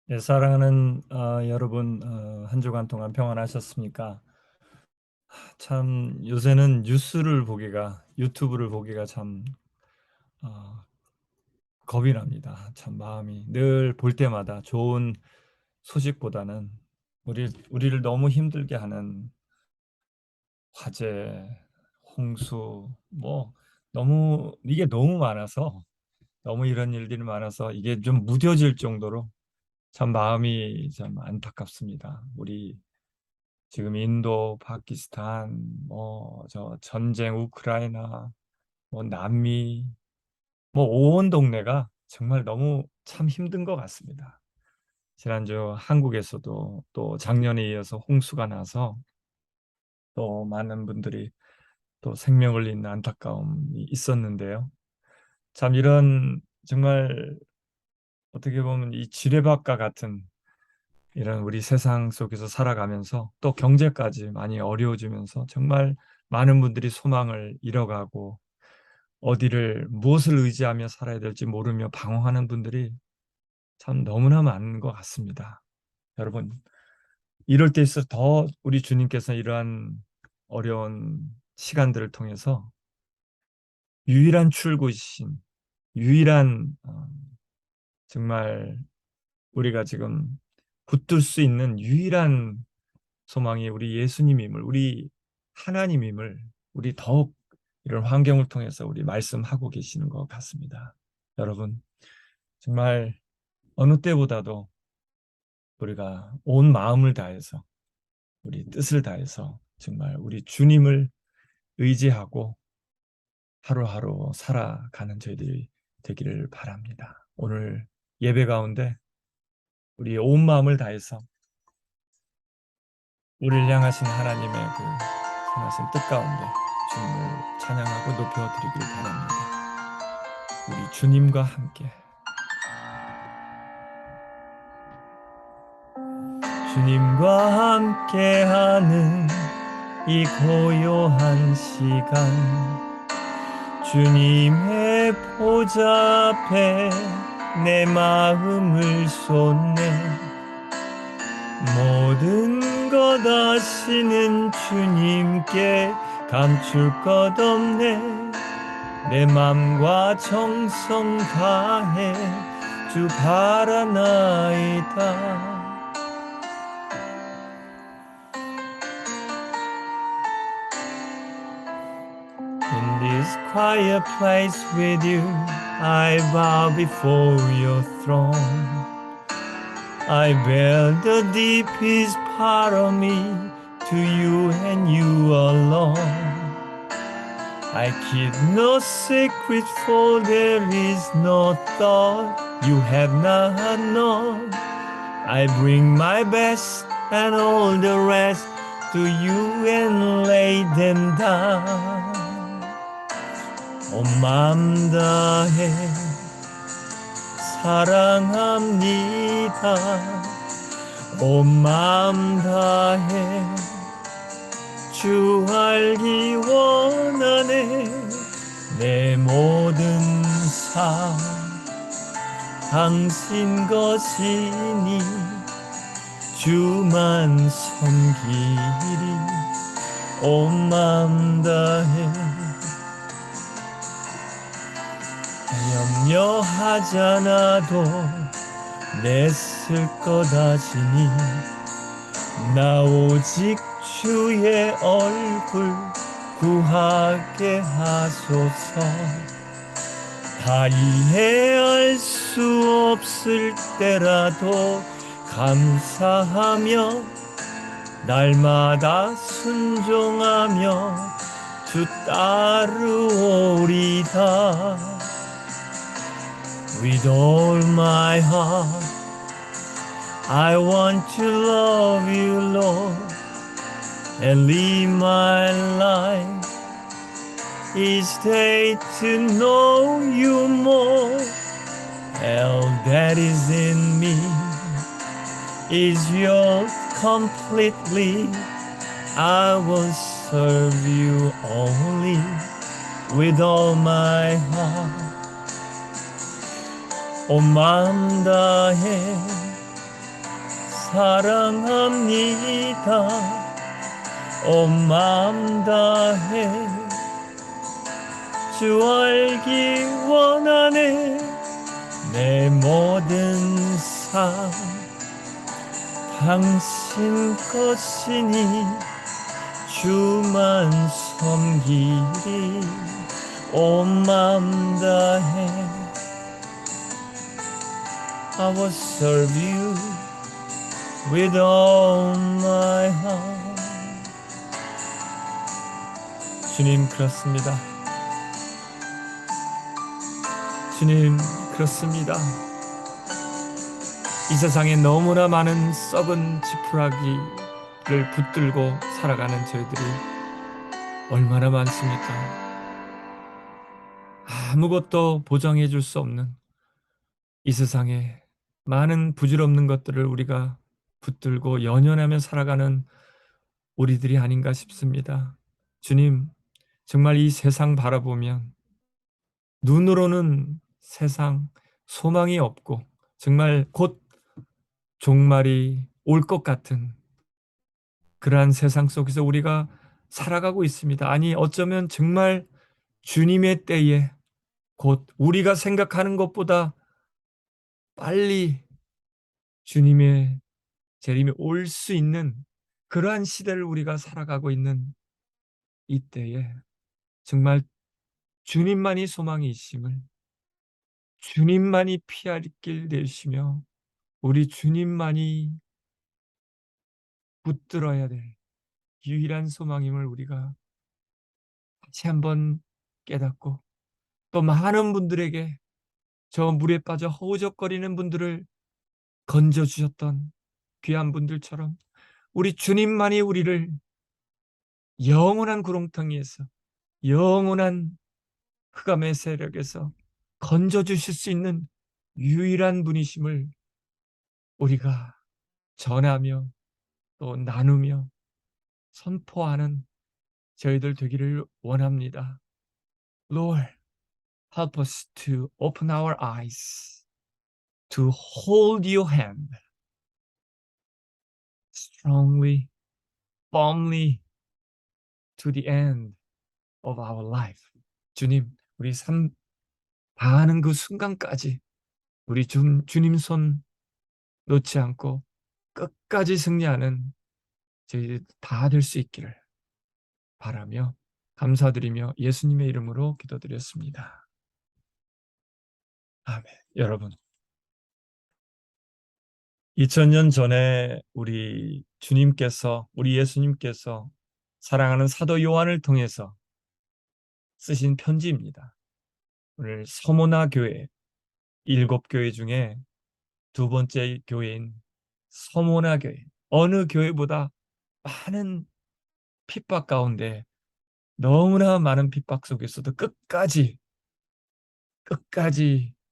네, 사랑하는 여러분, 한 주간 동안 평안하셨습니까? 참 요새는 뉴스를 보기가, 유튜브를 보기가 참 어, 겁이 납니다. 참 마음이 늘 볼 때마다 좋은 소식보다는 우리를 너무 힘들게 하는 화재, 홍수, 뭐 너무 이게 너무 많아서 너무 이런 일들이 많아서 이게 좀 무뎌질 정도로 참 마음이 참 안타깝습니다. 우리 지금 인도, 파키스탄, 뭐 저 전쟁, 우크라이나, 뭐 남미, 뭐 온 동네가 정말 너무 참 힘든 것 같습니다. 지난주 한국에서도 또 작년에 이어서 홍수가 나서 또 많은 분들이 또 생명을 잃는 안타까움이 있었는데요. 참 이런 정말 어떻게 보면 이 지뢰밭과 같은 이런 우리 세상 속에서 살아가면서 또 경제까지 많이 어려워지면서 정말 많은 분들이 소망을 잃어가고 어디를 무엇을 의지하며 살아야 될지 모르며 방황하는 분들이 참 너무나 많은 것 같습니다. 여러분, 이럴 때일수록 더 우리 주님께서 이러한 어려운 시간들을 통해서 유일한 출구이신, 유일한 정말 우리가 지금 붙들 수 있는 유일한 소망이 우리 예수님임을, 우리 하나님임을 우리 더욱 이런 환경을 통해서 우리 말씀하고 계시는 것 같습니다. 여러분, 정말 어느 때보다도 우리가 온 마음을 다해서 우리 뜻을 다해서 정말 우리 주님을 의지하고 하루하루 살아가는 저희들이 되기를 바랍니다. 오늘 예배 가운데 우리 온 마음을 다해서 우리를 향하신 하나님의 그 선하신 뜻 가운데 주님을 찬양하고 높여드리길 바랍니다. 우리 주님과 함께 주님과 함께하는 이 고요한 시간 주님의 보좌 앞에 내 마음을 쏟네 모든 것 아시는 주님께 감출 것 없네 내 맘과 정성 다해 주 바라나이다 In this quiet place with you I bow before your throne I bear the deepest part of me to you and you alone I keep no secret for there is no thought you have not known I bring my best and all the rest to you and lay them down 온 마음 다해 사랑합니다 온 마음 다해 주 알기 원하네 내 모든 삶 당신 것이니 주만 섬기리 온 마음 다해 염려하잖아도 냈을 거다지니 나 오직 주의 얼굴 구하게 하소서 다 이해할 수 없을 때라도 감사하며 날마다 순종하며 주 따르오리다 With all my heart I want to love you, Lord And live my life each day to know you more All that is in me is yours completely I will serve you only with all my heart 온 마음 다해 사랑합니다. 온 마음 다해 주 알기 원하네. 내 모든 삶 당신 것이니 주만 섬기리. 온 마음 다해 I will serve you with all my heart. 주님, 그렇습니다. 주님, 그렇습니다. 이 세상에 너무나 많은 썩은 지푸라기를 붙들고 살아가는 저희들이 얼마나 많습니까? 아무것도 보장해 줄 수 없는 이 세상에 많은 부질없는 것들을 우리가 붙들고 연연하며 살아가는 우리들이 아닌가 싶습니다. 주님, 정말 이 세상 바라보면 눈으로는 세상 소망이 없고 정말 곧 종말이 올 것 같은 그러한 세상 속에서 우리가 살아가고 있습니다. 아니, 어쩌면 정말 주님의 때에 곧 우리가 생각하는 것보다 빨리 주님의 재림이 올 수 있는 그러한 시대를 우리가 살아가고 있는 이때에 정말 주님만이 소망이심을, 주님만이 피할 길 되시며 우리 주님만이 붙들어야 될 유일한 소망임을 우리가 다시 한번 깨닫고, 또 많은 분들에게 저 물에 빠져 허우적거리는 분들을 건져주셨던 귀한 분들처럼 우리 주님만이 우리를 영원한 구렁텅이에서, 영원한 흑암의 세력에서 건져주실 수 있는 유일한 분이심을 우리가 전하며 또 나누며 선포하는 저희들 되기를 원합니다. Lord, help us to open our eyes, to hold your hand strongly, firmly to the end of our life. 주님, 우리 삶 다하는 그 순간까지 우리 주님 손 놓지 않고 끝까지 승리하는 저희 다 될 수 있기를 바라며 감사드리며 예수님의 이름으로 기도드렸습니다. 아멘. 여러분, 2000년 전에 우리 주님께서, 우리 예수님께서 사랑하는 사도 요한을 통해서 쓰신 편지입니다. 오늘 서모나 교회, 7교회 중에 두 번째 교회인 서모나 교회, 어느 교회보다 많은 핍박 가운데, 너무나 많은 핍박 속에서도 끝까지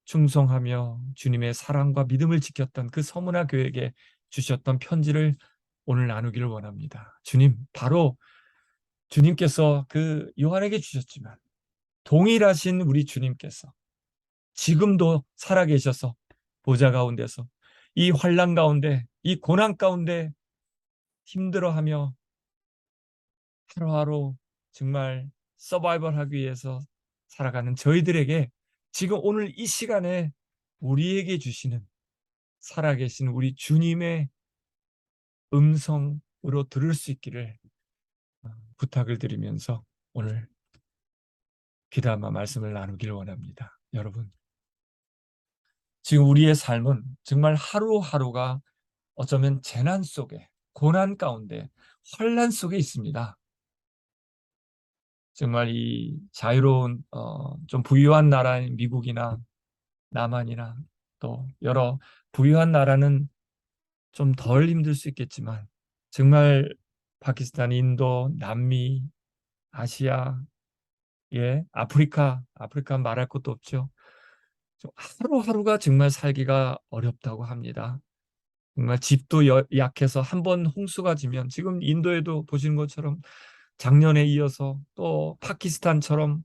충성하며 주님의 사랑과 믿음을 지켰던 그 서문화 교회에게 주셨던 편지를 오늘 나누기를 원합니다. 주님, 바로 주님께서 그 요한에게 주셨지만 동일하신 우리 주님께서 지금도 살아계셔서 보좌 가운데서 이 환난 가운데, 이 고난 가운데 힘들어하며 하루하루 정말 서바이벌하기 위해서 살아가는 저희들에게 지금 오늘 이 시간에 우리에게 주시는 살아계신 우리 주님의 음성으로 들을 수 있기를 부탁을 드리면서 오늘 귀담아 말씀을 나누기를 원합니다. 여러분, 지금 우리의 삶은 정말 하루하루가 어쩌면 재난 속에, 고난 가운데, 환난 속에 있습니다. 정말 이 자유로운 좀 부유한 나라인 미국이나 남한이나 또 여러 부유한 나라는 좀 덜 힘들 수 있겠지만 정말 파키스탄, 인도, 남미, 아시아, 아프리카 말할 것도 없죠. 하루하루가 정말 살기가 어렵다고 합니다. 정말 집도 약해서 한번 홍수가 지면 지금 인도에도 보시는 것처럼 작년에 이어서 또 파키스탄처럼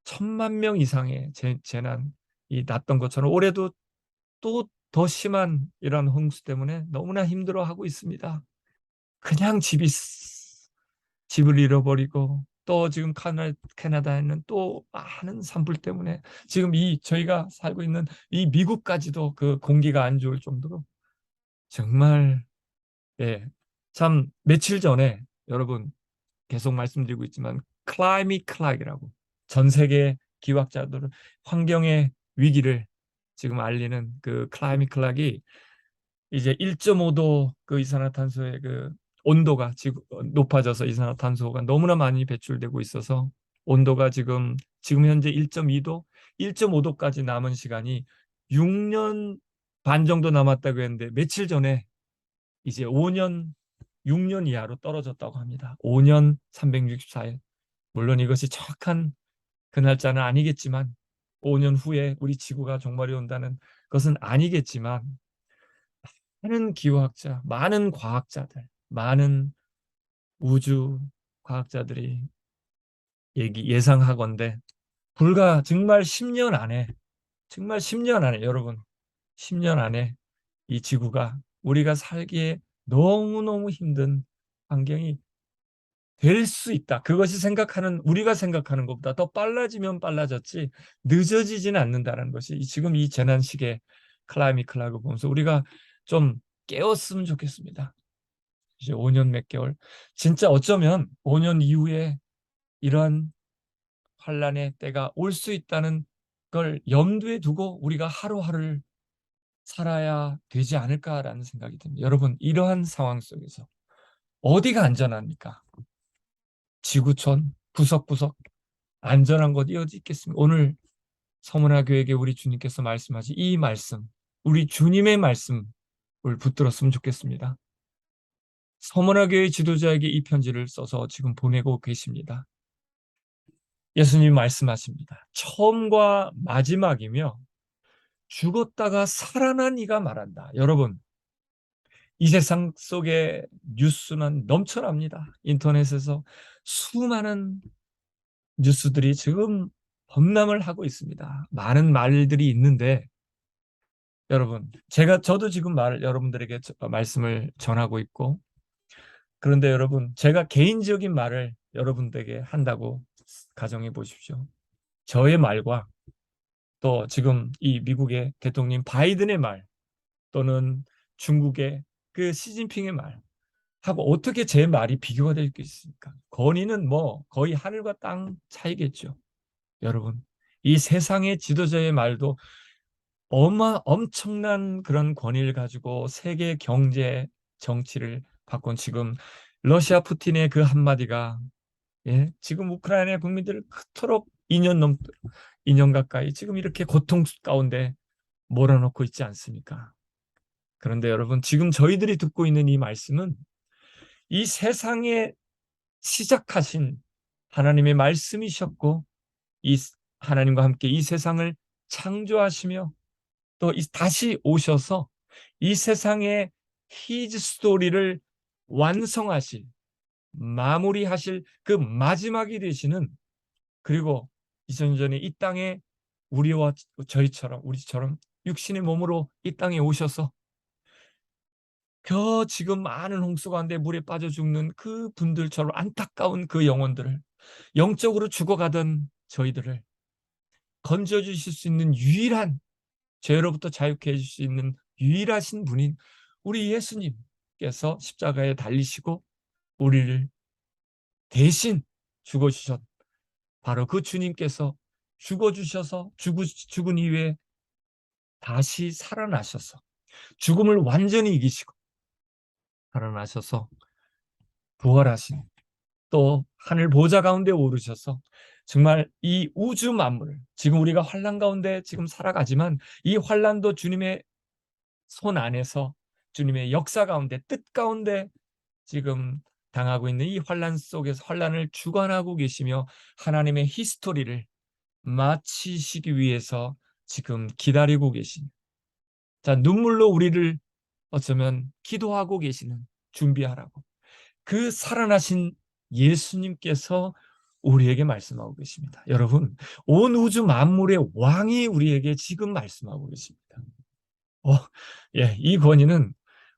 1000만 명 이상의 재난이 났던 것처럼 올해도 또 더 심한 이런 홍수 때문에 너무나 힘들어하고 있습니다. 그냥 집을 잃어버리고 또 지금 캐나다에는 또 많은 산불 때문에 지금 이 저희가 살고 있는 이 미국까지도 그 공기가 안 좋을 정도로 정말 예, 참 며칠 전에 여러분 계속 말씀드리고 있지만 클라이밋 클락이라고 전 세계 기후학자들은 환경의 위기를 지금 알리는 그 클라이밋 클락이 이제 1.5도 그 이산화탄소의 그 온도가 지금 높아져서 이산화탄소가 너무나 많이 배출되고 있어서 온도가 지금 현재 1.2도, 1.5도까지 남은 시간이 6년 반 정도 남았다고 했는데 며칠 전에 이제 6년 이하로 떨어졌다고 합니다. 5년 364일. 물론 이것이 정확한 그 날짜는 아니겠지만 5년 후에 우리 지구가 종말이 온다는 것은 아니겠지만 많은 기후학자, 많은 과학자들, 많은 우주 과학자들이 예상하건대 불과 정말 10년 안에 여러분 10년 안에 이 지구가 우리가 살기에 너무너무 힘든 환경이 될 수 있다. 그것이 우리가 생각하는 것보다 더 빨라지면 빨라졌지 늦어지지는 않는다는 것이 지금 이 재난 시기에 클라이밋 클락을 보면서 우리가 좀 깨웠으면 좋겠습니다. 이제 5년 몇 개월. 진짜 어쩌면 5년 이후에 이러한 환란의 때가 올 수 있다는 걸 염두에 두고 우리가 하루하루를 살아야 되지 않을까라는 생각이 듭니다. 여러분, 이러한 상황 속에서 어디가 안전합니까? 지구촌, 구석구석 안전한 곳이 어디 있겠습니까? 오늘 서문화 교회에 우리 주님께서 말씀하신 이 말씀, 우리 주님의 말씀을 붙들었으면 좋겠습니다. 서문화 교회 지도자에게 이 편지를 써서 지금 보내고 계십니다. 예수님 말씀하십니다. 처음과 마지막이며 죽었다가 살아난 이가 말한다. 여러분, 이 세상 속에 뉴스는 넘쳐납니다. 인터넷에서 수많은 뉴스들이 지금 범람을 하고 있습니다. 많은 말들이 있는데 여러분, 저도 지금 여러분들에게 말씀을 전하고 있고 그런데 여러분, 제가 개인적인 말을 여러분들에게 한다고 가정해 보십시오. 저의 말과 또 지금 이 미국의 대통령 바이든의 말 또는 중국의 그 시진핑의 말 하고 어떻게 제 말이 비교가 될 수 있습니까? 권위는 뭐 거의 하늘과 땅 차이겠죠. 여러분, 이 세상의 지도자의 말도 엄청난 그런 권위를 가지고 세계 경제 정치를 바꾼 지금 러시아 푸틴의 그 한마디가 지금 우크라이나 국민들을 그토록 2년 가까이 지금 이렇게 고통 가운데 몰아넣고 있지 않습니까? 그런데 여러분, 지금 저희들이 듣고 있는 이 말씀은 이 세상에 시작하신 하나님의 말씀이셨고 이 하나님과 함께 이 세상을 창조하시며 또 다시 오셔서 이 세상의 히즈 스토리를 완성하실 마무리하실 그 마지막이 되시는 그리고 2000년 전에 이 땅에 우리처럼 육신의 몸으로 이 땅에 오셔서 지금 많은 홍수 가운데 물에 빠져 죽는 그 분들처럼 안타까운 그 영혼들을 영적으로 죽어가던 저희들을 건져주실 수 있는 유일한 죄로부터 자유케 해줄 수 있는 유일하신 분인 우리 예수님께서 십자가에 달리시고 우리를 대신 죽어주셨 바로 그 주님께서 죽어주셔서 죽은 이후에 다시 살아나셔서 죽음을 완전히 이기시고 살아나셔서 부활하신 또 하늘 보좌 가운데 오르셔서 정말 이 우주 만물을 지금 우리가 환난 가운데 지금 살아가지만 이 환난도 주님의 손 안에서 주님의 역사 가운데 뜻 가운데 지금 당하고 있는 이 환난 속에서 환난을 주관하고 계시며 하나님의 히스토리를 마치시기 위해서 지금 기다리고 계신 눈물로 우리를 어쩌면 기도하고 계시는 준비하라고 그 살아나신 예수님께서 우리에게 말씀하고 계십니다. 여러분, 온 우주 만물의 왕이 우리에게 지금 말씀하고 계십니다. 어, 예, 이 권위는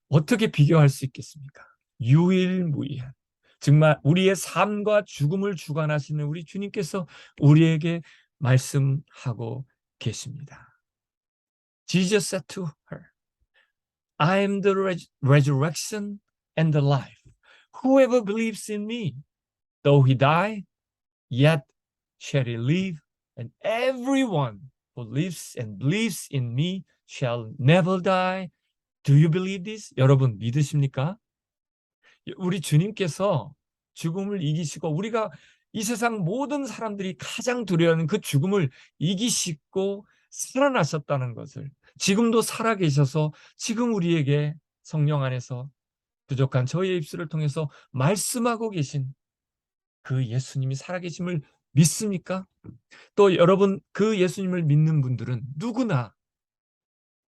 어떻게 비교할 수 있겠습니까? 유일무이한. 정말 우리의 삶과 죽음을 주관하시는 우리 주님께서 우리에게 말씀하고 계십니다. Jesus said to her, I am the resurrection and the life. Whoever believes in me, though he die, yet shall he live, and everyone who lives and believes in me shall never die. Do you believe this? 여러분 믿으십니까? 우리 주님께서 죽음을 이기시고 우리가 이 세상 모든 사람들이 가장 두려워하는 그 죽음을 이기시고 살아나셨다는 것을, 지금도 살아계셔서 지금 우리에게 성령 안에서 부족한 저희의 입술을 통해서 말씀하고 계신 그 예수님이 살아계심을 믿습니까? 또 여러분, 그 예수님을 믿는 분들은 누구나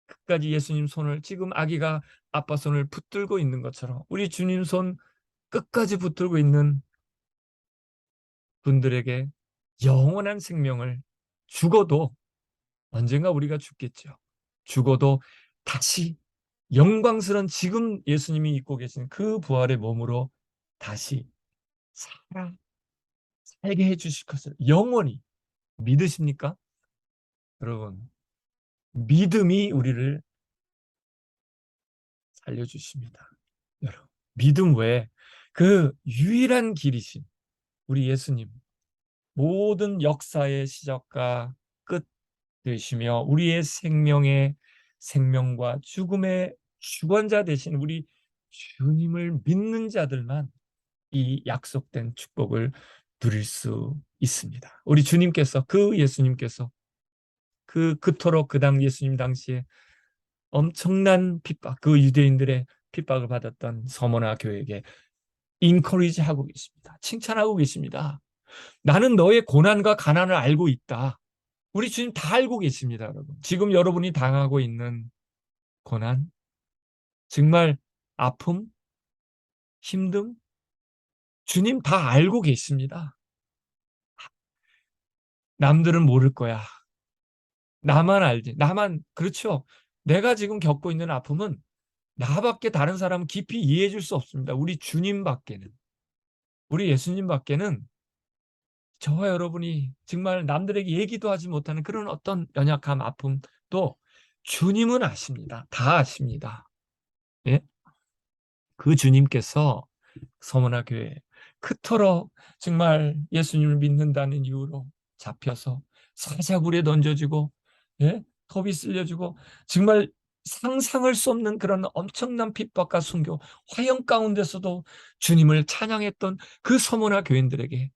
끝까지 예수님 손을, 지금 아기가 아빠 손을 붙들고 있는 것처럼 우리 주님 손 끝까지 붙들고 있는 분들에게 영원한 생명을, 죽어도 언젠가 우리가 죽겠죠. 죽어도 다시 영광스러운 지금 예수님이 입고 계신 그 부활의 몸으로 다시 살아 살게 해주실 것을 영원히 믿으십니까? 여러분, 믿음이 우리를 살려주십니다. 여러분, 믿음 외에 그 유일한 길이신 우리 예수님, 모든 역사의 시작과 끝 되시며 우리의 생명의 생명과 죽음의 주관자 되신 우리 주님을 믿는 자들만 이 약속된 축복을 누릴 수 있습니다. 우리 주님께서, 그 예수님께서 그토록 그 당 예수님 당시에 엄청난 핍박, 그 유대인들의 핍박을 받았던 서머나 교회에게 인커리지 하고 계십니다. 칭찬하고 계십니다. 나는 너의 고난과 가난을 알고 있다. 우리 주님 다 알고 계십니다, 여러분. 지금 여러분이 당하고 있는 고난, 정말 아픔, 힘듦, 주님 다 알고 계십니다. 남들은 모를 거야. 나만 알지. 나만, 그렇죠. 내가 지금 겪고 있는 아픔은 나밖에 다른 사람은 깊이 이해해 줄 수 없습니다. 우리 주님밖에는. 우리 예수님밖에는 저와 여러분이 정말 남들에게 얘기도 하지 못하는 그런 어떤 연약함, 아픔도 주님은 아십니다. 다 아십니다. 예? 그 주님께서 서머나 교회 그토록 정말 예수님을 믿는다는 이유로 잡혀서 사자굴에 던져지고, 예? 톱이 쓸려지고, 정말 상상할 수 없는 그런 엄청난 핍박과 순교, 화형 가운데서도 주님을 찬양했던 그 서머나 교인들에게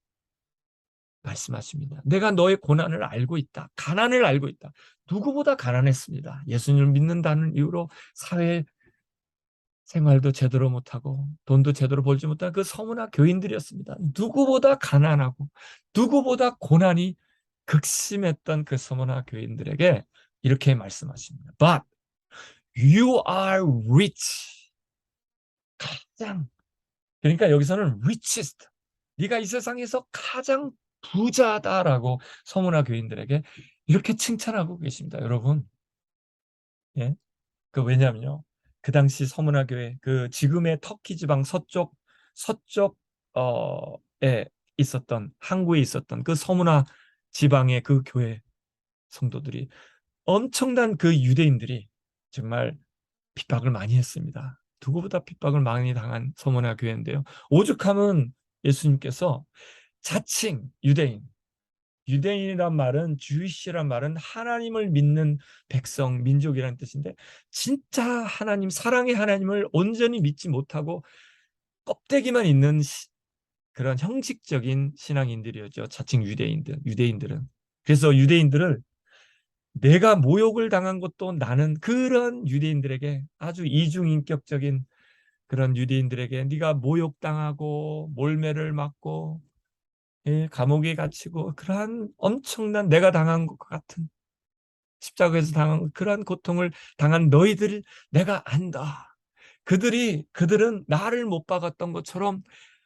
말씀하십니다. 내가 너의 고난을 알고 있다. 가난을 알고 있다. 누구보다 가난했습니다. 예수님을 믿는다는 이유로 사회 생활도 제대로 못하고 돈도 제대로 벌지 못한 그 서문화 교인들이었습니다. 누구보다 가난하고 누구보다 고난이 극심했던 그 서문화 교인들에게 이렇게 말씀하십니다. But you are rich. 가장, 그러니까 여기서는 richest, 네가 이 세상에서 가장 부자다라고 서문화 교인들에게 이렇게 칭찬하고 계십니다. 여러분, 예? 그 왜냐면요, 그 당시 서문화 교회, 그 지금의 터키 지방 서쪽에 있었던, 항구에 있었던 그 서문화 지방의 그 교회 성도들이, 엄청난 그 유대인들이 정말 핍박을 많이 했습니다. 누구보다 핍박을 많이 당한 서문화 교회인데요, 오죽하면 예수님께서 자칭 유대인, 유대인이란 말은, 주이시란 말은 하나님을 믿는 백성, 민족이라는 뜻인데, 진짜 하나님, 사랑의 하나님을 온전히 믿지 못하고 껍데기만 있는 그런 형식적인 신앙인들이었죠. 자칭 유대인들은. 그래서 유대인들을, 내가 모욕을 당한 것도 나는 그런 유대인들에게, 아주 이중인격적인 그런 유대인들에게, 네가 모욕당하고 몰매를 맞고, 예, 감옥에 갇히고 그러한 엄청난, 내가 당한 것 같은, 십자가에서 당한 그러한 고통을 당한 너희들을 내가 안다. 그들은 나를 못 박았던 것처럼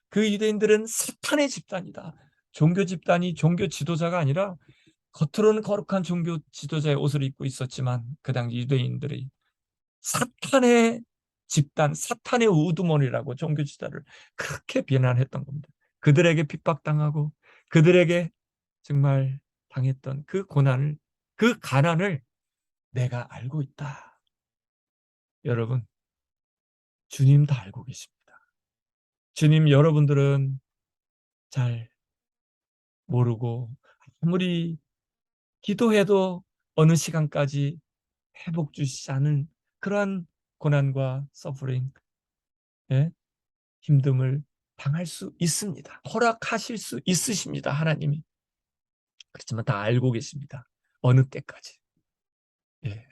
그 유대인들은 사탄의 집단이다. 종교 집단이 종교 지도자가 아니라 겉으로는 거룩한 종교 지도자의 옷을 입고 있었지만 그 당시 유대인들이 사탄의 집단, 사탄의 우두머리라고 종교 지도자를 그렇게 비난했던 겁니다. 그들에게 핍박당하고 그들에게 정말 당했던 그 고난을, 그 가난을 내가 알고 있다. 여러분, 주님 다 알고 계십니다. 주님, 여러분들은 잘 모르고 아무리 기도해도 어느 시간까지 회복 주시지 않은 그러한 고난과 서프링, 예? 힘듦을 당할 수 있습니다. 허락하실 수 있으십니다. 하나님이. 그렇지만 다 알고 계십니다. 어느 때까지. 예.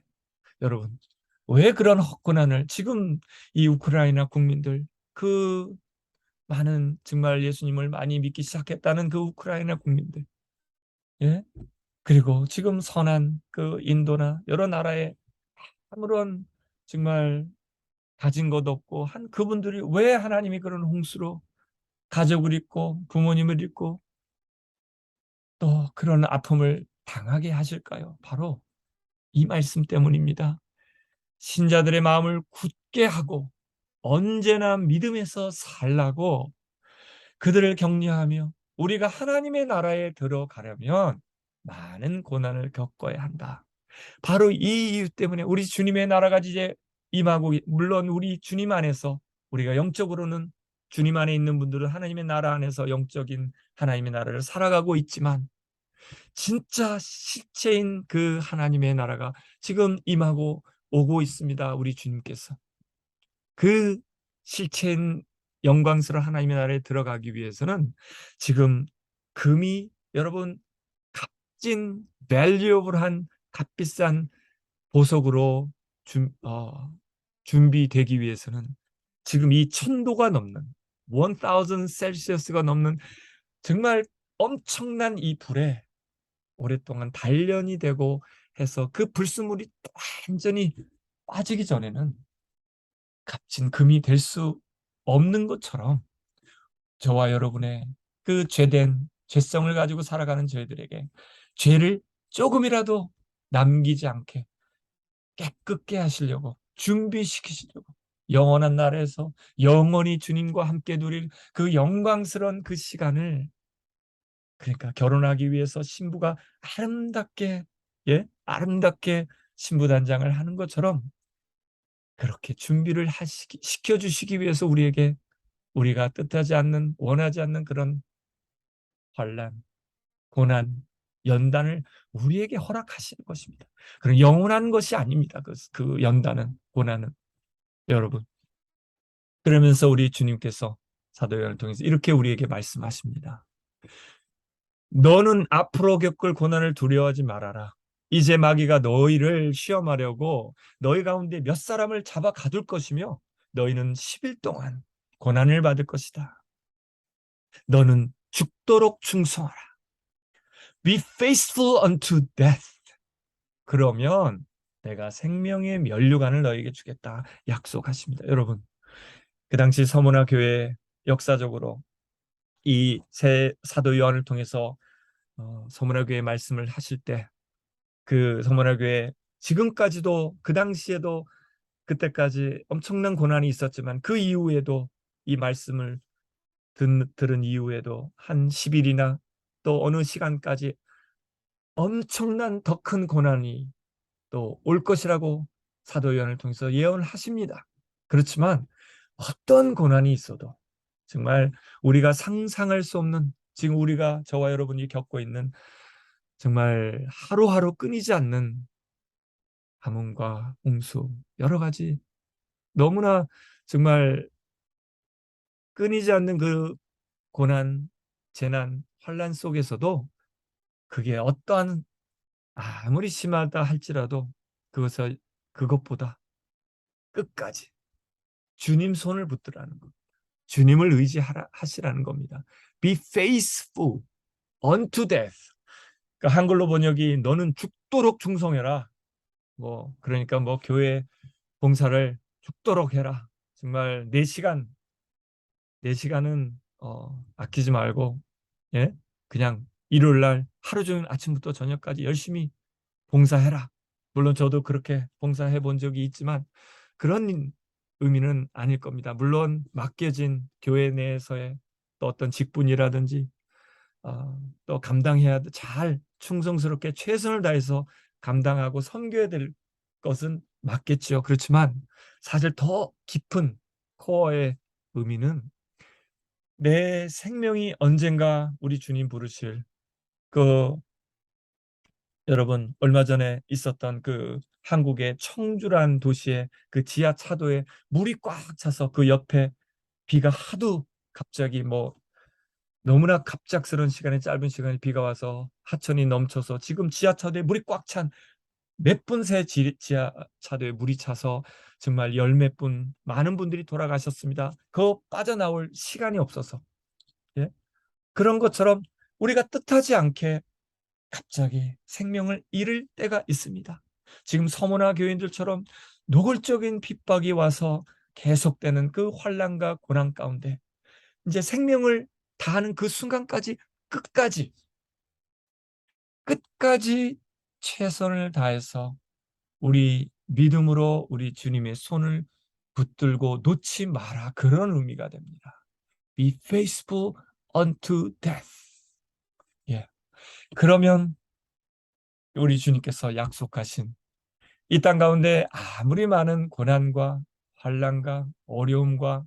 여러분, 왜 그런 고난을 지금 이 우크라이나 국민들, 그 많은 정말 예수님을 많이 믿기 시작했다는 그 우크라이나 국민들, 예? 그리고 지금 선한 그 인도나 여러 나라에 아무런 정말 가진 것 없고 한 그분들이 왜 하나님이 그런 홍수로 가족을 잃고 부모님을 잃고 또 그런 아픔을 당하게 하실까요? 바로 이 말씀 때문입니다. 신자들의 마음을 굳게 하고 언제나 믿음에서 살라고 그들을 격려하며 우리가 하나님의 나라에 들어가려면 많은 고난을 겪어야 한다. 바로 이 이유 때문에 우리 주님의 나라가 이제 임하고, 물론 우리 주님 안에서 우리가 영적으로는 주님 안에 있는 분들은 하나님의 나라 안에서 영적인 하나님의 나라를 살아가고 있지만 진짜 실체인 그 하나님의 나라가 지금 임하고 오고 있습니다. 우리 주님께서 그 실체인 영광스러운 하나님의 나라에 들어가기 위해서는 지금 금이 여러분 값진 밸류어블한 값비싼 보석으로 준비되기 위해서는 지금 이 1000도가 넘는 1000 셀시어스가 넘는 정말 엄청난 이 불에 오랫동안 단련이 되고 해서 그 불순물이 완전히 빠지기 전에는 값진 금이 될 수 없는 것처럼 저와 여러분의 그 죄된 죄성을 가지고 살아가는 저희들에게 죄를 조금이라도 남기지 않게 깨끗게 하시려고 준비시키시려고 영원한 나라에서 영원히 주님과 함께 누릴 그 영광스러운 그 시간을, 그러니까 결혼하기 위해서 신부가 아름답게, 예, 아름답게 신부 단장을 하는 것처럼 그렇게 준비를 시켜주시기 위해서 우리에게 우리가 뜻하지 않는, 원하지 않는 그런 환난, 고난, 연단을 우리에게 허락하시는 것입니다. 그런 영원한 것이 아닙니다. 그 연단은, 고난은. 여러분, 그러면서 우리 주님께서 사도 요한을 통해서 이렇게 우리에게 말씀하십니다. 너는 앞으로 겪을 고난을 두려워하지 말아라. 이제 마귀가 너희를 시험하려고 너희 가운데 몇 사람을 잡아 가둘 것이며 너희는 10일 동안 고난을 받을 것이다. 너는 죽도록 충성하라. Be faithful unto death. 그러면 내가 생명의 면류관을 너에게 주겠다 약속하십니다. 여러분, 그 당시 서문화 교회 역사적으로 이 새 사도 요한을 통해서 서문화 교회 말씀을 하실 때 그 서문화 교회 지금까지도 그 당시에도 그때까지 엄청난 고난이 있었지만 그 이후에도 이 말씀을 들은 이후에도 한 10일이나 또 어느 시간까지 엄청난 더 큰 고난이 또 올 것이라고 사도 요한을 통해서 예언을 하십니다. 그렇지만 어떤 고난이 있어도 정말 우리가 상상할 수 없는, 지금 우리가 저와 여러분이 겪고 있는 정말 하루하루 끊이지 않는 가뭄과 홍수, 여러 가지 너무나 정말 끊이지 않는 그 고난, 재난, 환란 속에서도 그게 어떠한 아무리 심하다 할지라도 그것보다 끝까지 주님 손을 붙들라는 것, 주님을 의지하시라는 겁니다. Be faithful unto death. 그러니까 한글로 번역이 너는 죽도록 충성해라. 그러니까 교회 봉사를 죽도록 해라. 정말 4시간은 아끼지 말고, 예? 그냥 일요일 날 하루 종일 아침부터 저녁까지 열심히 봉사해라. 물론 저도 그렇게 봉사해 본 적이 있지만 그런 의미는 아닐 겁니다. 물론 맡겨진 교회 내에서의 또 어떤 직분이라든지 또 감당해야 잘 충성스럽게 최선을 다해서 감당하고 섬겨야 될 것은 맞겠죠. 그렇지만 사실 더 깊은 코어의 의미는 내 생명이 언젠가 우리 주님 부르실 그 여러분 얼마 전에 있었던 그 한국의 청주란 도시의 그 지하차도에 물이 꽉 차서 그 옆에 비가 하도 갑자기 너무나 갑작스러운 시간에 짧은 시간에 비가 와서 하천이 넘쳐서 지금 지하차도에 물이 꽉 찬 몇 분 새 지하차도에 물이 차서 정말 열 몇 분 많은 분들이 돌아가셨습니다. 그 빠져나올 시간이 없어서 예? 그런 것처럼 우리가 뜻하지 않게 갑자기 생명을 잃을 때가 있습니다. 지금 서머나 교인들처럼 노골적인 핍박이 와서 계속되는 그 환난과 고난 가운데 이제 생명을 다하는 그 순간까지 끝까지 끝까지 최선을 다해서 우리 믿음으로 우리 주님의 손을 붙들고 놓지 마라. 그런 의미가 됩니다. Be faithful unto death. 예. 그러면 우리 주님께서 약속하신 이 땅 가운데 아무리 많은 고난과 환난과 어려움과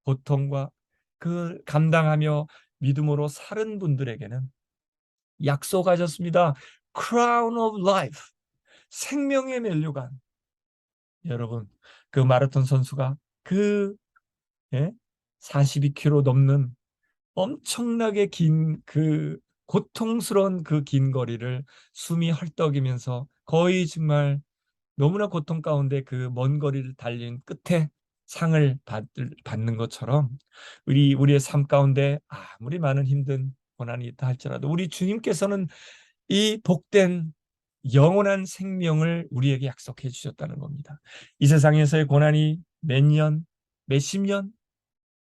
고통과 그 감당하며 믿음으로 사는 분들에게는 약속하셨습니다. Crown of life. 생명의 면류관. 여러분, 그 마라톤 선수가 그 42km 넘는 엄청나게 긴 그 고통스러운 그 긴 거리를 숨이 헐떡이면서 거의 정말 너무나 고통 가운데 그 먼 거리를 달린 끝에 상을 받는 것처럼 우리의 삶 가운데 아무리 많은 힘든 고난이 있다 할지라도 우리 주님께서는 이 복된 영원한 생명을 우리에게 약속해 주셨다는 겁니다. 이 세상에서의 고난이 몇 년, 몇십 년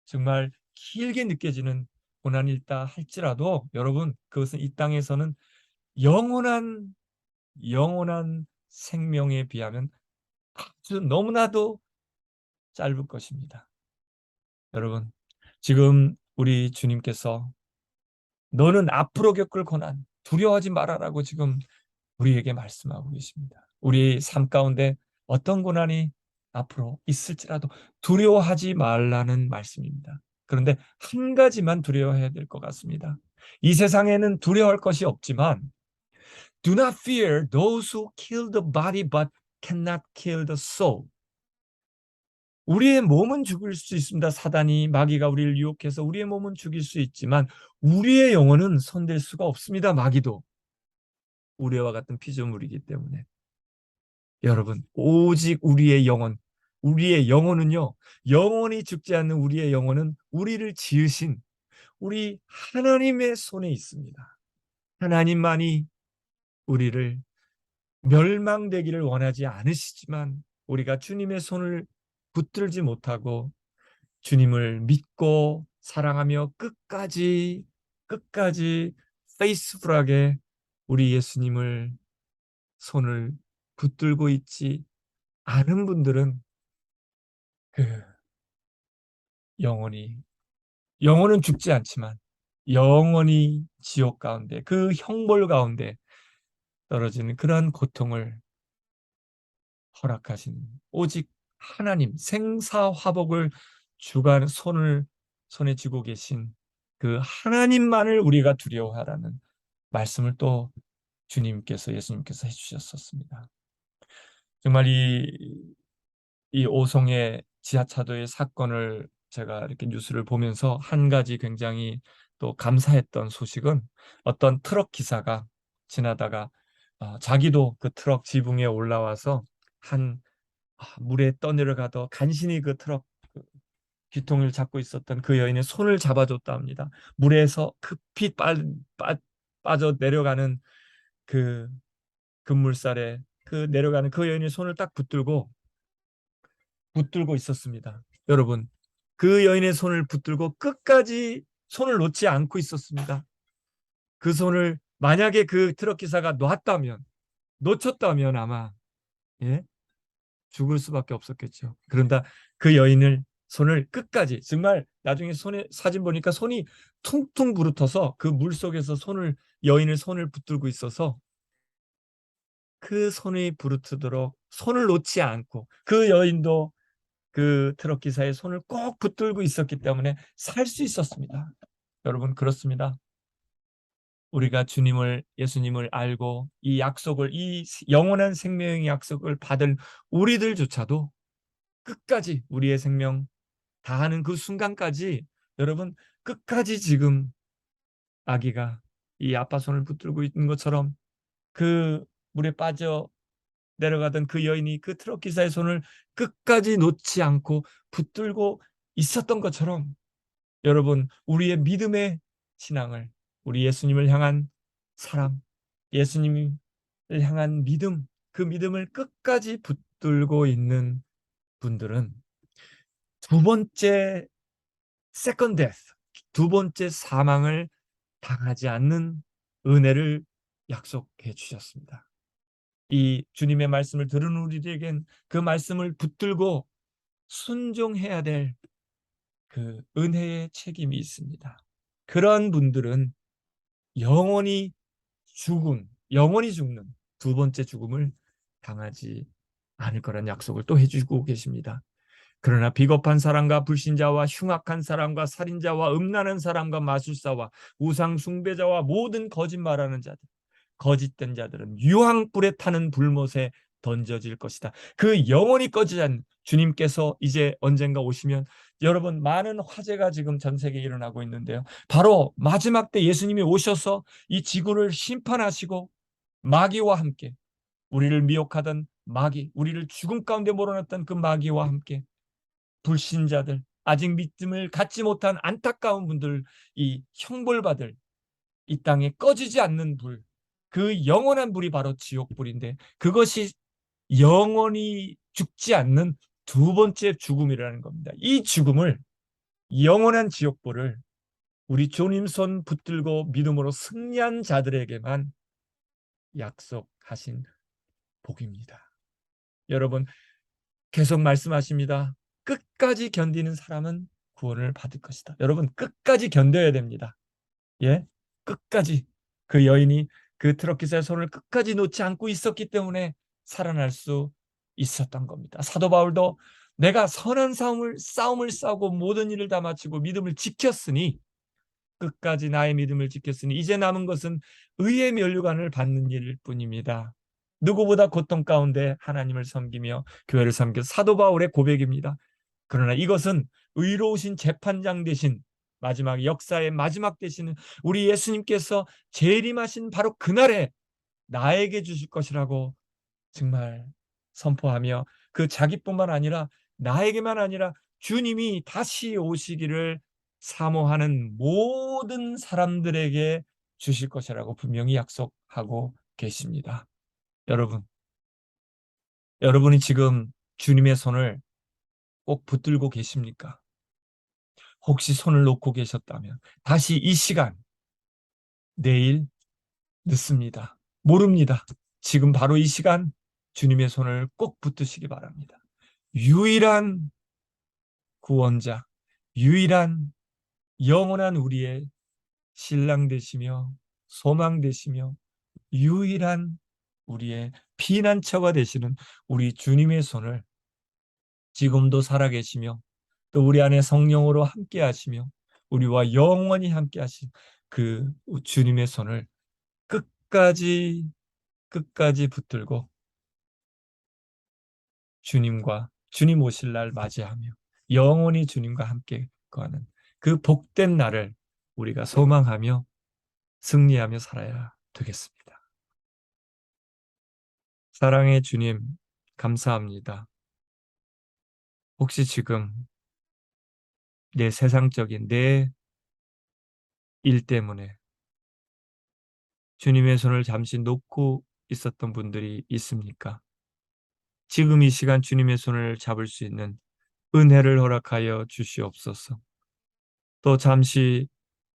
정말 길게 느껴지는 고난이 있다 할지라도 여러분 그것은 이 땅에서는 영원한 생명에 비하면 아주 너무나도 짧을 것입니다. 여러분 지금 우리 주님께서 너는 앞으로 겪을 고난 두려워하지 말아라고 지금 우리에게 말씀하고 계십니다. 우리 삶 가운데 어떤 고난이 앞으로 있을지라도 두려워하지 말라는 말씀입니다. 그런데 한 가지만 두려워해야 될 것 같습니다. 이 세상에는 두려워할 것이 없지만 Do not fear those who kill the body but cannot kill the soul. 우리의 몸은 죽일 수 있습니다. 사단이 마귀가 우리를 유혹해서 우리의 몸은 죽일 수 있지만 우리의 영혼은 손댈 수가 없습니다. 마귀도 우리와 같은 피조물이기 때문에 여러분 오직 우리의 영혼은요 영원히 죽지 않는 우리의 영혼은 우리를 지으신 우리 하나님의 손에 있습니다. 하나님만이 우리를 멸망되기를 원하지 않으시지만 우리가 주님의 손을 붙들지 못하고 주님을 믿고 사랑하며 끝까지 페이스풀하게 우리 예수님을 손을 붙들고 있지 않은 분들은 그 영혼은 죽지 않지만 영원히 지옥 가운데 그 형벌 가운데 떨어지는 그러한 고통을 허락하신 오직 하나님 생사화복을 주관 손에 쥐고 계신 그 하나님만을 우리가 두려워하라는 말씀을 또 예수님께서 해주셨었습니다. 정말 이 오송의 지하차도의 사건을 제가 이렇게 뉴스를 보면서 한 가지 굉장히 또 감사했던 소식은 어떤 트럭 기사가 지나다가 자기도 그 트럭 지붕에 올라와서 물에 떠내려가도 간신히 그 트럭 귀통을 잡고 있었던 그 여인의 손을 잡아줬다 합니다. 물에서 급히 빠져 내려가는 그 급물살에 그 내려가는 그 여인의 손을 딱 붙들고 있었습니다. 여러분, 그 여인의 손을 붙들고 끝까지 손을 놓지 않고 있었습니다. 그 손을 만약에 그 트럭 기사가 놓쳤다면 아마 예? 죽을 수밖에 없었겠죠. 그런다 그 여인을 손을 끝까지 정말 나중에 손에 사진 보니까 손이 퉁퉁 부르터서 그 물 속에서 여인을 손을 붙들고 있어서 그 손이 부르트도록 손을 놓지 않고 그 여인도 그 트럭 기사의 손을 꼭 붙들고 있었기 때문에 살 수 있었습니다. 여러분 그렇습니다. 우리가 예수님을 알고 이 약속을 이 영원한 생명의 약속을 받을 우리들조차도 끝까지 우리의 생명 다하는 그 순간까지 여러분 끝까지 지금 아기가 이 아빠 손을 붙들고 있는 것처럼 그 물에 빠져 내려가던 그 여인이 그 트럭 기사의 손을 끝까지 놓지 않고 붙들고 있었던 것처럼 여러분 우리의 믿음의 신앙을 우리 예수님을 향한 사랑, 예수님을 향한 믿음, 그 믿음을 끝까지 붙들고 있는 분들은 두 번째 세컨 데스, 두 번째 사망을 당하지 않는 은혜를 약속해 주셨습니다. 이 주님의 말씀을 들은 우리에겐 그 말씀을 붙들고 순종해야 될 그 은혜의 책임이 있습니다. 그런 분들은 영원히 영원히 죽는 두 번째 죽음을 당하지 않을 거란 약속을 또 해주고 계십니다. 그러나 비겁한 사람과 불신자와 흉악한 사람과 살인자와 음란한 사람과 마술사와 우상 숭배자와 모든 거짓말하는 자들, 거짓된 자들은 유황불에 타는 불못에 던져질 것이다. 그 영원히 꺼지지 않는 주님께서 이제 언젠가 오시면 여러분 많은 화재가 지금 전 세계에 일어나고 있는데요. 바로 마지막 때 예수님이 오셔서 이 지구를 심판하시고 마귀와 함께 우리를 미혹하던 마귀, 우리를 죽음 가운데 몰아넣었던 그 마귀와 함께 불신자들, 아직 믿음을 갖지 못한 안타까운 분들, 이 형벌받을 이 땅에 꺼지지 않는 불, 그 영원한 불이 바로 지옥불인데 그것이 영원히 죽지 않는 두 번째 죽음이라는 겁니다. 이 죽음을 영원한 지옥불을 우리 주님 손 붙들고 믿음으로 승리한 자들에게만 약속하신 복입니다. 여러분 계속 말씀하십니다. 끝까지 견디는 사람은 구원을 받을 것이다. 여러분 끝까지 견뎌야 됩니다. 예, 끝까지 그 여인이 그 트럭 기사의 손을 끝까지 놓지 않고 있었기 때문에 살아날 수 있었던 겁니다. 사도 바울도 내가 선한 싸움을 싸우고 모든 일을 다 마치고 믿음을 지켰으니 끝까지 나의 믿음을 지켰으니 이제 남은 것은 의의 면류관을 받는 일일 뿐입니다. 누구보다 고통 가운데 하나님을 섬기며 교회를 섬겨 사도 바울의 고백입니다. 그러나 이것은 의로우신 재판장 되신 마지막 역사의 마지막 되시는 우리 예수님께서 재림하신 바로 그날에 나에게 주실 것이라고 정말 선포하며 그 자기뿐만 아니라 나에게만 아니라 주님이 다시 오시기를 사모하는 모든 사람들에게 주실 것이라고 분명히 약속하고 계십니다. 여러분, 여러분이 지금 주님의 손을 꼭 붙들고 계십니까? 혹시 손을 놓고 계셨다면 다시 이 시간, 내일 늦습니다. 모릅니다. 지금 바로 이 시간 주님의 손을 꼭 붙드시기 바랍니다. 유일한 구원자, 유일한 영원한 우리의 신랑 되시며 소망 되시며 유일한 우리의 피난처가 되시는 우리 주님의 손을 지금도 살아계시며 또 우리 안에 성령으로 함께 하시며 우리와 영원히 함께 하신 그 주님의 손을 끝까지 붙들고 주님 오실 날 맞이하며 영원히 주님과 함께 거하는 그 복된 날을 우리가 소망하며 승리하며 살아야 되겠습니다. 사랑의 주님, 감사합니다. 혹시 지금 내 세상적인 내 일 때문에 주님의 손을 잠시 놓고 있었던 분들이 있습니까? 지금 이 시간 주님의 손을 잡을 수 있는 은혜를 허락하여 주시옵소서. 또 잠시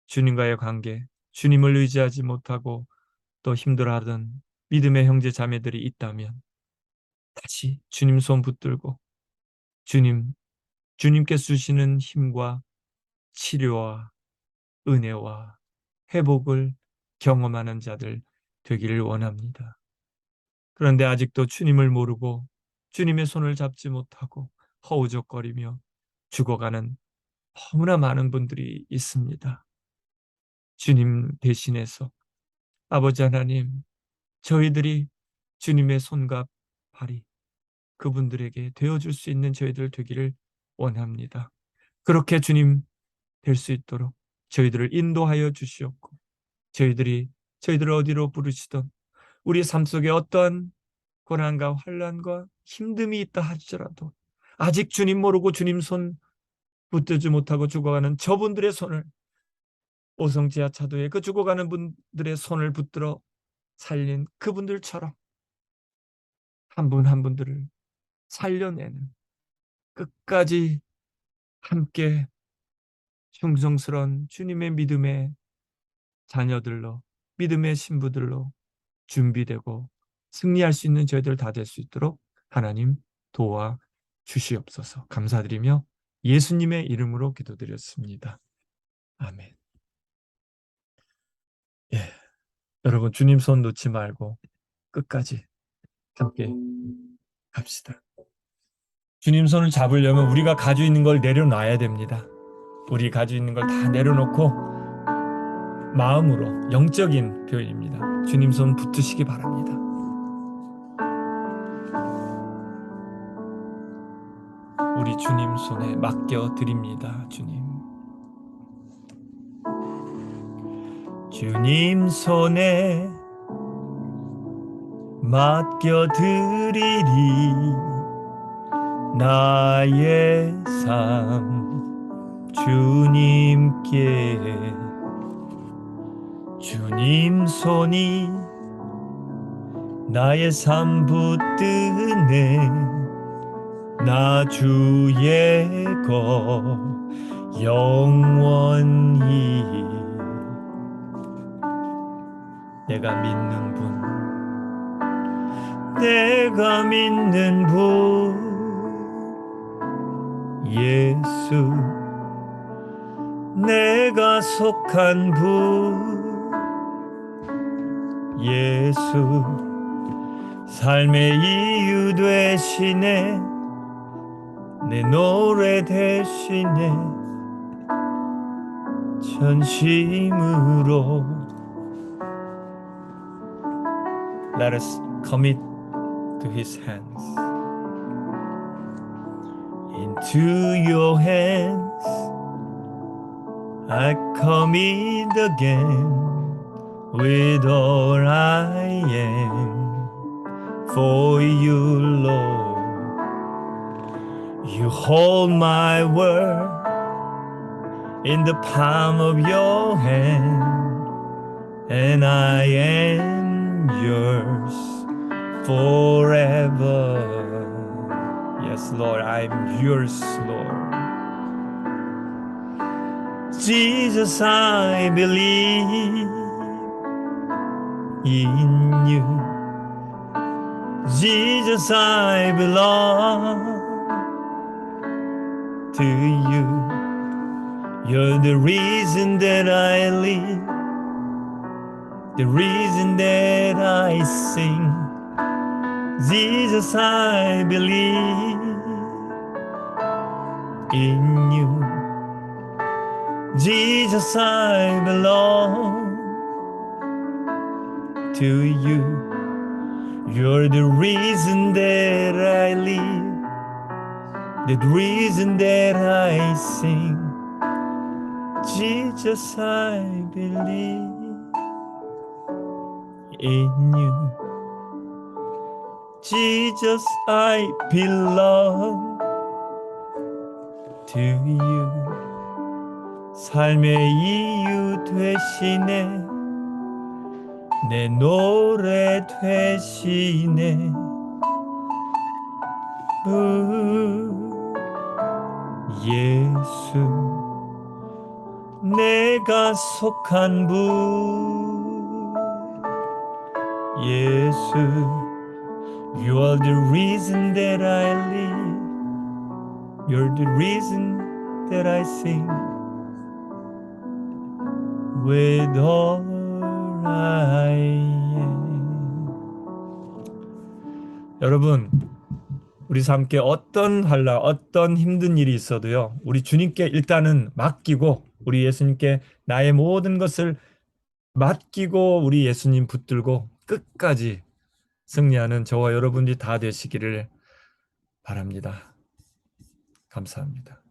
주님과의 관계, 주님을 의지하지 못하고 또 힘들어하던 믿음의 형제 자매들이 있다면 다시 주님 손 붙들고 주님께서 주시는 힘과 치료와 은혜와 회복을 경험하는 자들 되기를 원합니다. 그런데 아직도 주님을 모르고 주님의 손을 잡지 못하고 허우적거리며 죽어가는 너무나 많은 분들이 있습니다. 주님 대신해서 아버지 하나님, 저희들이 주님의 손과 발이 그분들에게 되어줄 수 있는 저희들 되기를 원합니다. 그렇게 주님 될 수 있도록 저희들을 인도하여 주시옵고, 저희들을 어디로 부르시던 우리 삶 속에 어떠한 고난과 환난과 힘듦이 있다 할지라도 아직 주님 모르고 주님 손 붙들지 못하고 죽어가는 저분들의 손을, 오성 지하차도에 그 죽어가는 분들의 손을 붙들어 살린 그분들처럼 한 분 한 분들을 살려내는, 끝까지 함께 충성스러운 주님의 믿음의 자녀들로, 믿음의 신부들로 준비되고 승리할 수 있는 저희들 다 될 수 있도록 하나님 도와 주시옵소서. 감사드리며 예수님의 이름으로 기도드렸습니다. 아멘. 예, 여러분 주님 손 놓지 말고 끝까지 함께 갑시다. 주님 손을 잡으려면 우리가 가지고 있는 걸 내려놔야 됩니다. 우리 가지고 있는 걸 다 내려놓고 마음으로, 영적인 표현입니다. 주님 손 붙으시기 바랍니다. 우리 주님 손에 맡겨 드립니다. 주님 손에 맡겨 드리리 나의 삶 주님께. 주님 손이 나의 삶 붙드네. 나 주의 것 영원히. 내가 믿는 분 예수, 내가 속한 분 예수, 삶의 이유 되시네. 내 노래 되시네. 전심으로 Let us commit to His hands. Into your hands I commit again, with all I am, for you, Lord. You hold my world in the palm of your hand, and I am yours forever. Yes, Lord, I'm yours, Lord. Jesus, I believe in you. Jesus, I belong to you. You're the reason that I live, the reason that I sing. Jesus, I believe in you. Jesus, I belong to you. You're the reason that I live, the reason that I sing. Jesus, I believe in you. Jesus, I belong to you. 삶의 이유 되시네. 내 노래 되시네. 예수, 내가 속한 분 예수, You are the reason that I live. You're the reason that I sing. With all I am. 여러분, 우리 함께 어떤 환난, 어떤 힘든 일이 있어도요, 우리 주님께 일단은 맡기고, 우리 예수님께 나의 모든 것을 맡기고, 우리 예수님 붙들고 끝까지 승리하는 저와 여러분이 다 되시기를 바랍니다. 감사합니다.